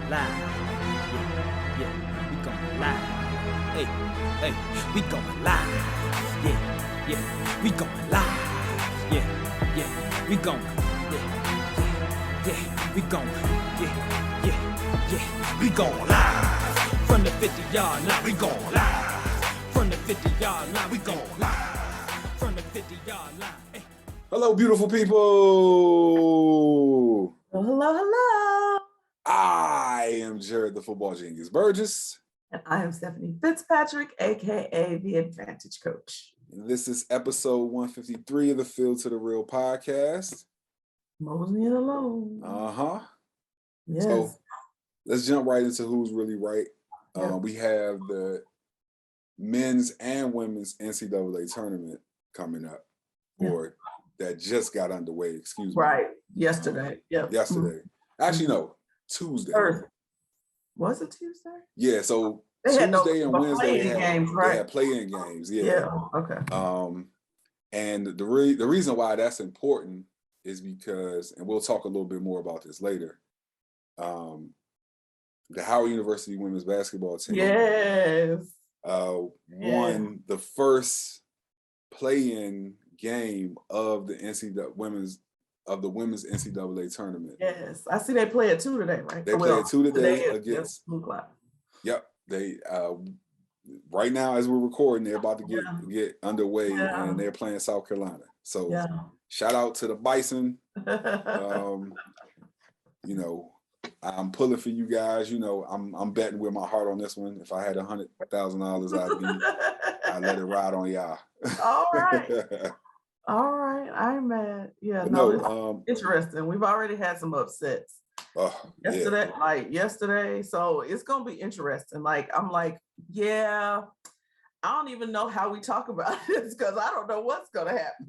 live. Yeah, we going live. Hey, we going live. Yeah, we going live. Yeah, we going. Yeah, we going. Yeah, we going live. From the 50-yard line, we going live. From the 50-yard line, we going live. From the 50-yard line. Hey. Hello, beautiful people. Hello. I am Jarrett, the football genius Burgess. And I am Stephanie Fitzpatrick, aka the Advantage Coach. This is episode 153 of the Field to the Real podcast. Mosey and alone. Yes. Yes. So let's jump right into who's really right. Yep. We have the men's and women's NCAA tournament coming up, or that just got underway. Excuse me. Right. Yesterday. Yesterday. Actually, no. Tuesday. Was it Tuesday? Yeah. So Tuesday and Wednesday they had play-in games. Yeah. Okay. And the reason why that's important is because, and we'll talk a little bit more about this later. The Howard University women's basketball team won the first play-in game of the women's NCAA tournament. Yes, I see they play at 2 today, right? They play at 2 today against. Yep. They right now as we're recording, they're about to get underway, and they're playing South Carolina. So shout out to the Bison. I'm pulling for you guys. I'm betting with my heart on this one. If I had $100,000, I'd let it ride on y'all. All right. All right, I'm mad. Yeah, interesting. We've already had some upsets yesterday, so it's gonna be interesting. I don't even know how we talk about this because I don't know what's gonna happen.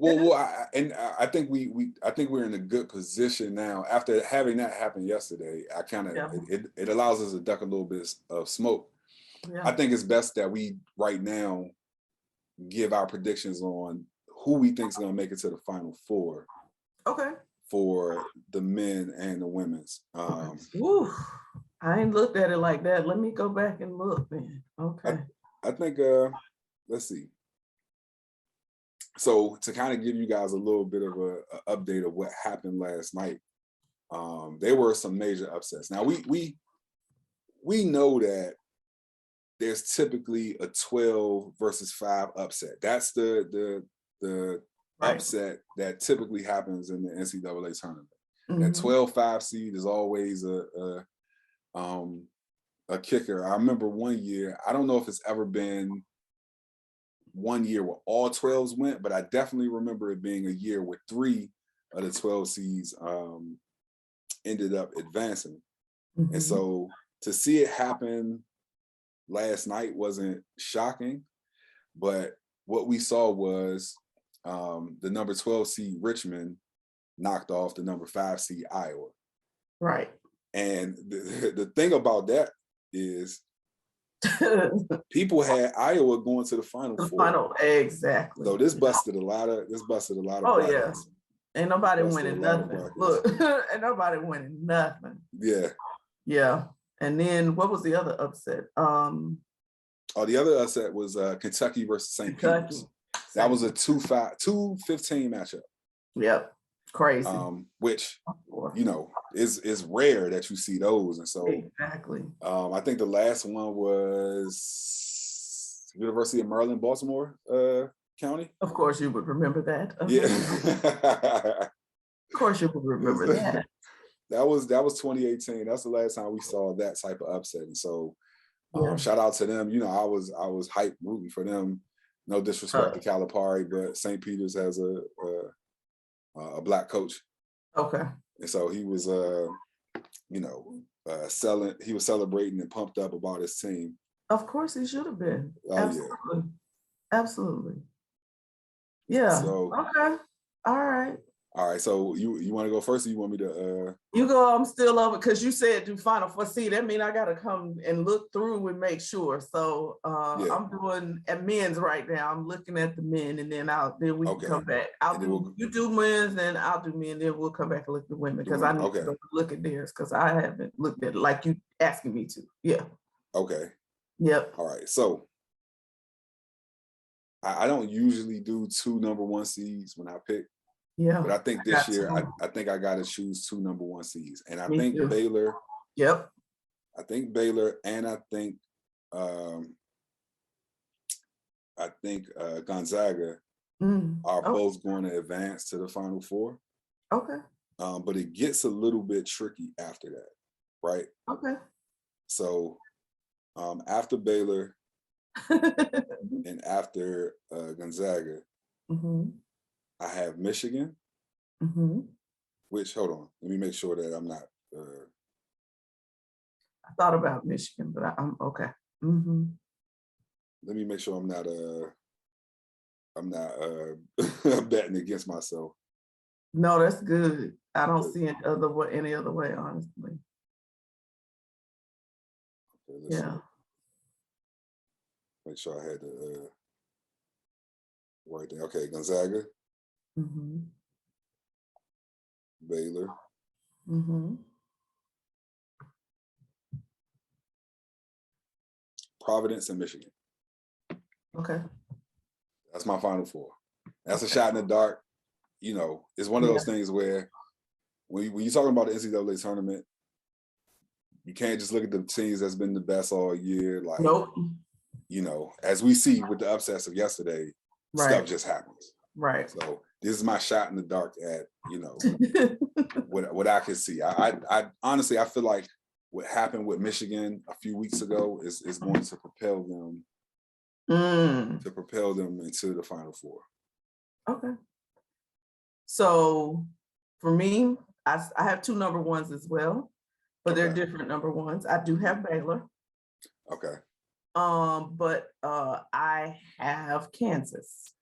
I think we're in a good position now after having that happen yesterday. It allows us to duck a little bit of smoke. Yeah. I think it's best that we right now give our predictions on who we think is going to make it to the Final Four. Okay. For the men and the women's. I ain't looked at it like that. Let me go back and look, man. Okay. I think, let's see. So to kind of give you guys a little bit of a update of what happened last night, there were some major upsets. Now we know that there's typically a 12 versus 5 upset. That's the upset that typically happens in the NCAA tournament. Mm-hmm. That 12-5 seed is always a kicker. I remember one year, I don't know if it's ever been one year where all 12s went, but I definitely remember it being a year where 3 of the 12 seeds ended up advancing. Mm-hmm. And so to see it happen last night wasn't shocking, but what we saw was the number 12 seed Richmond knocked off the number 5 seed Iowa. Right. And the thing about that is people had Iowa going to the Final Four. Exactly. So this busted a lot of brackets. Ain't nobody winning nothing. Look, ain't nobody winning nothing. Yeah. Yeah. And then what was the other upset? The other upset was Kentucky versus St. Peter's. That was a 2-15 matchup. Yep. Crazy. Which, is rare that you see those. And so exactly. I think the last one was University of Maryland, Baltimore County. Of course you would remember that. Yeah. Of course you would remember that. That was 2018. That's the last time we saw that type of upset. And so shout out to them. I was hyped rooting for them. No disrespect to Calipari, but St. Peter's has a Black coach. Okay. And so he was he was celebrating and pumped up about his team. Of course he should have been. Absolutely. Yeah. Absolutely. Yeah. So, okay. All right. All right, so you want to go first, or you want me to? You go. I'm still over because you said do Final Four. See, that mean I gotta come and look through and make sure. So Yeah. I'm doing at men's right now. I'm looking at the men, and then we Okay. can come back. You do men's, and I'll do men. Then we'll come back and look at the women because I need to go look at theirs because I haven't looked at it like you asking me to. Yeah. Okay. Yep. All right. So I don't usually do 2 number 1 seeds when I pick. Yeah. But I think this year, I think I got to choose 2 number 1 seeds. And I think too. Baylor. Yep. I think Baylor, and I think Gonzaga are both going to advance to the Final Four. Okay. But it gets a little bit tricky after that, right? Okay. So after Baylor and after Gonzaga, I have Michigan, which, hold on, let me make sure that I'm not. I thought about Michigan, but I'm okay. Let me make sure I'm not betting against myself. No, that's good. I don't see any other way, honestly. Okay, yeah. See. Make sure I had the right there. Okay, Gonzaga, Baylor, Providence, and Michigan. Okay. That's my Final Four. That's a shot in the dark. You know, it's one of those things where when you're talking about the NCAA tournament, you can't just look at the teams that's been the best all year. Like, you know, as we see with the upsets of yesterday, stuff just happens. Right. So this is my shot in the dark at, you know, what I can see. I honestly, I feel like what happened with Michigan a few weeks ago is going to propel them into the Final Four. Okay. So for me, I have 2 number 1s as well, but they're different number 1s. I do have Baylor. Okay. But I have Kansas.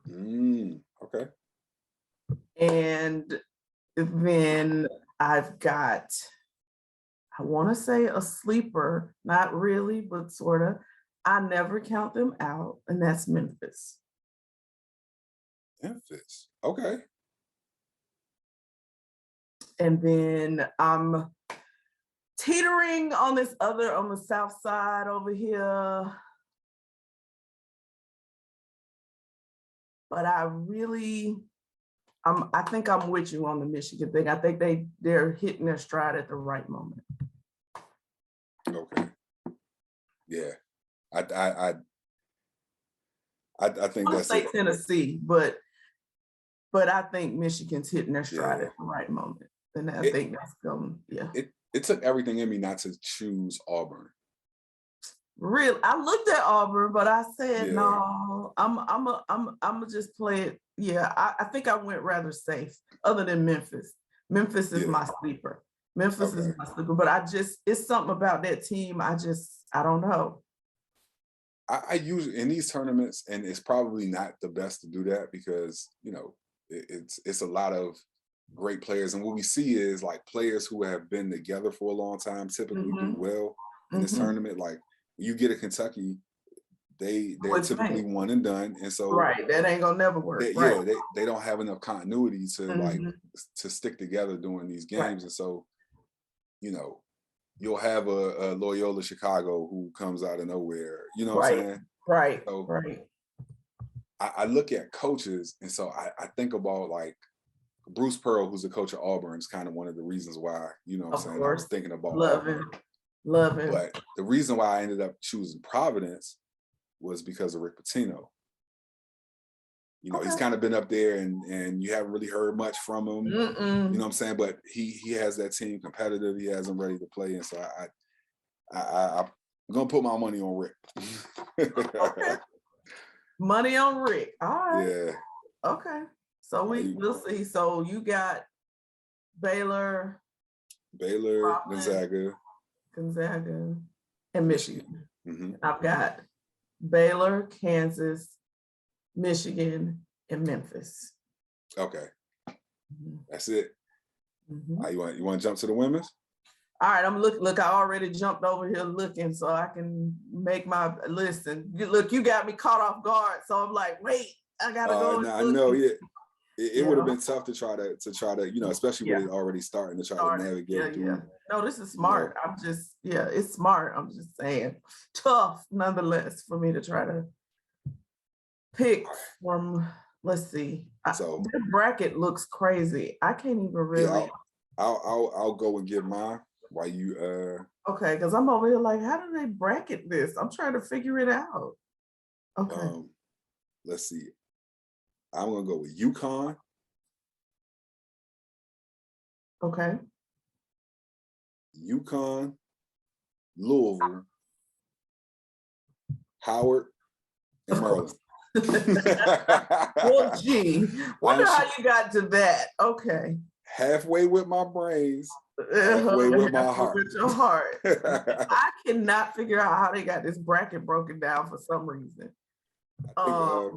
Okay. And then I've got, I want to say a sleeper, not really, but sort of. I never count them out, and that's Memphis. Memphis. Okay. And then I'm teetering on the south side over here. But I think I'm with you on the Michigan thing. I think they're hitting their stride at the right moment. Okay. Yeah. I think that's it. Tennessee, but I think Michigan's hitting their stride at the right moment. And I think that's going, It took everything in me not to choose Auburn. Really, I looked at Auburn, but I said no. I'm just play it. Yeah, I think I went rather safe. Other than Memphis, Memphis is my sleeper. Memphis is my sleeper, but it's something about that team. I don't know. I usually in these tournaments, and it's probably not the best to do that because you know it's a lot of great players, and what we see is like players who have been together for a long time typically do well in this tournament. Like you get a Kentucky, they're typically one and done, and so that ain't gonna never work. They don't have enough continuity to to stick together during these games, and so you know you'll have a Loyola Chicago who comes out of nowhere. You know what I'm saying? Right. So I look at coaches, and so I think about like Bruce Pearl, who's the coach of Auburn, is kind of one of the reasons why, you know what I'm saying, I was thinking about Auburn. Love him. But the reason why I ended up choosing Providence was because of Rick Pitino. You know, he's kind of been up there and you haven't really heard much from him. You know what I'm saying? But he has that team competitive. He has them ready to play. And so I'm going to put my money on Rick. Money on Rick. All right. Yeah. Okay. So we'll see. So you got Baylor, Gonzaga, and Michigan. I've got Baylor, Kansas, Michigan, and Memphis. Okay. That's it. Mm-hmm. You want to jump to the women's? All right, I'm look. I already jumped over here looking, so I can make my listen. Look, you got me caught off guard, so I'm like, wait, I gotta go. I know, yeah. It would have been Yeah. tough to try to especially with it already starting to try to navigate through. Yeah. No, this is smart. I'm just, it's smart. I'm just saying, tough nonetheless for me to try to pick from. Let's see. So the bracket looks crazy. I can't even really. Yeah, I'll go and get mine while you. Okay, because I'm over here like, how do they bracket this? I'm trying to figure it out. Okay. Let's see. I'm gonna go with UConn. Okay. UConn, Louisville, Howard, and Maryland. Well, gee, wonder how you got to that. Okay. Halfway with my brains, halfway with my heart. With your heart. I cannot figure out how they got this bracket broken down for some reason. I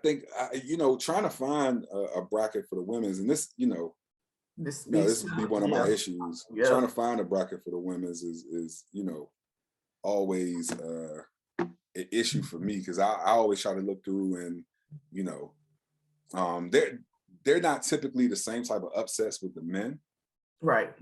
think trying to find a bracket for the women's, and this would be one of my issues. Yeah. Trying to find a bracket for the women's is always an issue for me, because I always try to look through and they're not typically the same type of upsets with the men, right?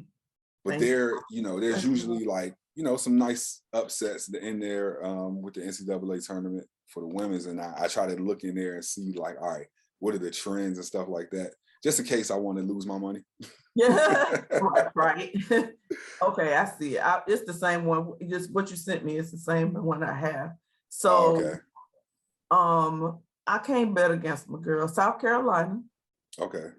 But there's usually like some nice upsets in there with the NCAA tournament for the women's, and I try to look in there and see like, all right, what are the trends and stuff like that, just in case I want to lose my money. Yeah, right. Okay, I see it. It's the same one. Just what you sent me. It's the same one I have. So, I can't bet against my girl, South Carolina. Okay.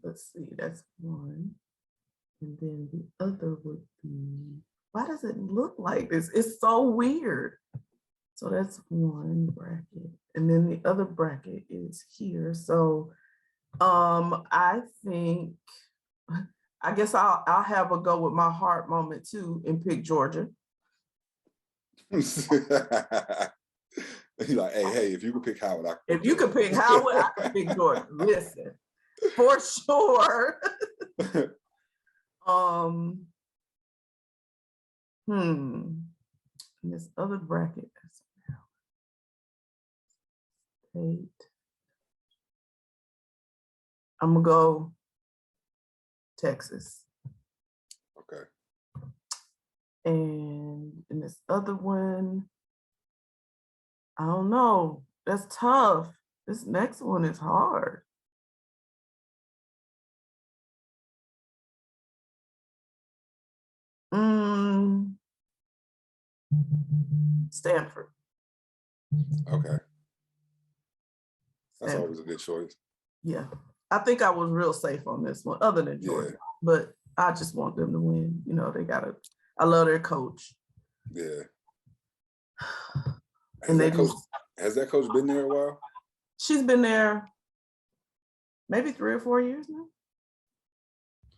Let's see. That's one, and then the other would be. Why does it look like this? It's so weird. So that's one bracket, and then the other bracket is here. So, I think, I guess I'll have a go with my heart moment too and pick Georgia. He's like, hey, if you could pick Howard, if you could pick Howard, I could pick Georgia. Listen, for sure. This other bracket. I'm gonna go Texas. Okay. And in this other one, I don't know. That's tough. This next one is hard. Stanford. Okay. That's always a good choice. Yeah. I think I was real safe on this one, other than Georgia. But I just want them to win. I love their coach. Yeah. Has that coach been there a while? She's been there maybe 3 or 4 years now.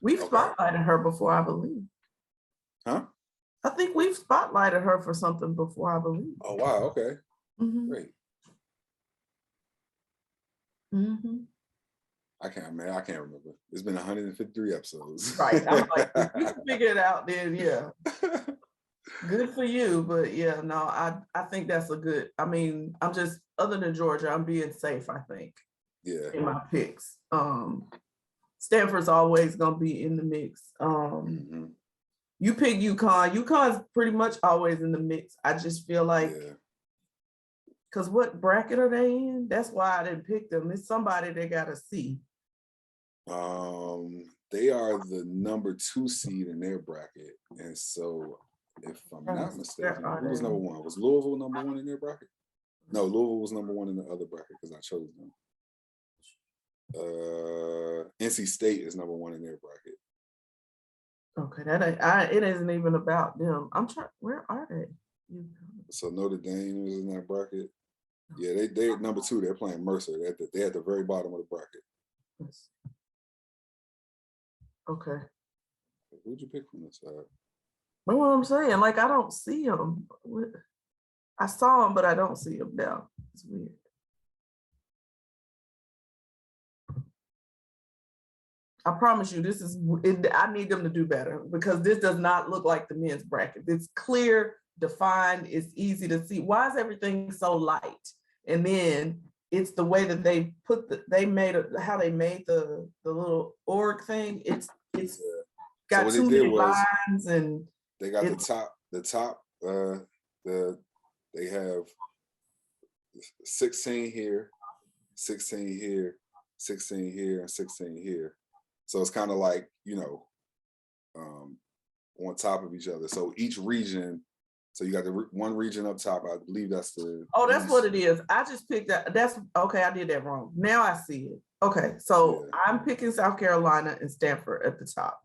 We've spotlighted her before, I believe. Huh? I think we've spotlighted her for something before, I believe. Oh, wow. Okay. Mm-hmm. Great. Mm-hmm. I can't remember. It's been 153 episodes. Right. I'm like, if you can figure it out, then yeah. Good for you. But yeah, no, I think that's a good, I'm just, other than Georgia, I'm being safe, I think. Yeah. In my picks. Stanford's always gonna be in the mix. You pick UConn. UConn's pretty much always in the mix. I just feel like, because what bracket are they in? That's why I didn't pick them. It's somebody they gotta see. They are the number 2 seed in their bracket, and so if I'm not mistaken, who was number 1? Was Louisville number 1 in their bracket? No, Louisville was number 1 in the other bracket because I chose them. NC State is number 1 in their bracket. Okay, it isn't even about them. I'm trying. Where are they? So Notre Dame is in that bracket. Yeah, they're number 2. They're playing Mercer. They're at the very bottom of the bracket. Okay. Who'd you pick from this side? That's what I'm saying. Like, I don't see him. I saw him, but I don't see him now. It's weird. I promise you, this is, I need them to do better because this does not look like the men's bracket. It's clear, defined, it's easy to see. Why is everything so light? And then it's the way that they put how they made the little org thing. It's got too many lines, and they got the top, they have 16 here, 16 here, 16 here, and 16 here. So it's kind of like, on top of each other. So each region, so you got the one region up top. I believe that's the. Oh, that's what it is. I just picked that. That's okay. I did that wrong. Now I see it. Okay, so yeah. I'm picking South Carolina and Stanford at the top.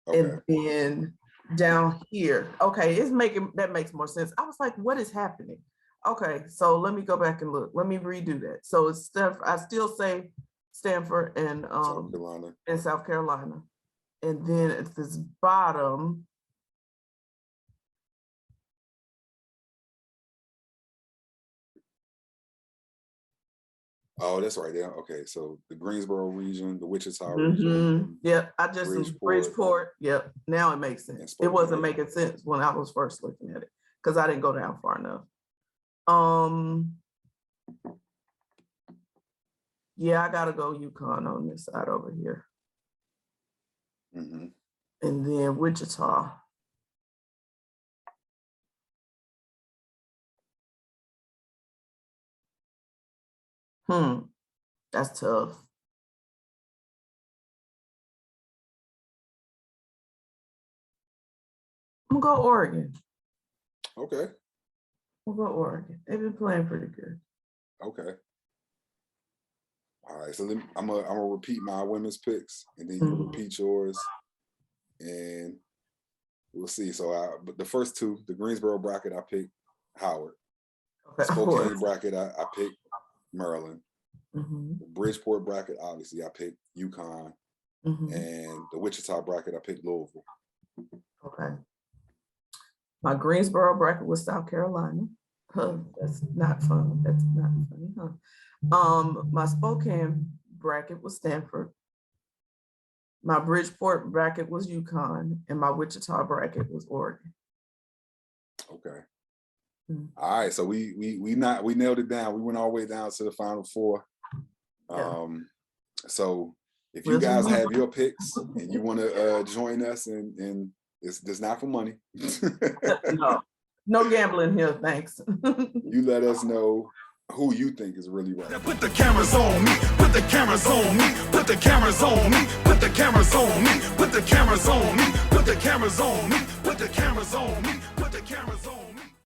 Okay. And then down here. Okay, that makes more sense. I was like, what is happening? Okay, so let me go back and look. Let me redo that. So it's I still say Stanford and South Carolina. And then at this bottom, oh, that's right there. Okay, so the Greensboro region, the Wichita region. Yep, I just Bridgeport. Yep, now it makes sense. It wasn't making sense when I was first looking at it because I didn't go down far enough. Yeah, I gotta go UConn on this side over here. Mm-hmm. And then Wichita. That's tough. I'm gonna go Oregon. Okay. We'll go Oregon. They've been playing pretty good. Okay. All right, so I'm gonna repeat my women's picks, and then you repeat yours, and we'll see. So, but the first two, the Greensboro bracket, I picked Howard. Okay, Spokane bracket, I picked Maryland. The Bridgeport bracket, obviously, I picked UConn, and the Wichita bracket, I picked Louisville. Okay. My Greensboro bracket was South Carolina. That's not fun. That's not funny, huh? My Spokane bracket was Stanford. My Bridgeport bracket was UConn, and my Wichita bracket was Oregon. Okay. All right, so we nailed it down. We went all the way down to the Final Four. Yeah. So if you guys have your picks and you want to join us, and it's not for money. No gambling here, thanks. You let us know who you think is really right. Put the cameras on me, put the cameras on me, put the cameras on me, put the cameras on me, put the cameras on me, put the cameras on me, put the cameras on me.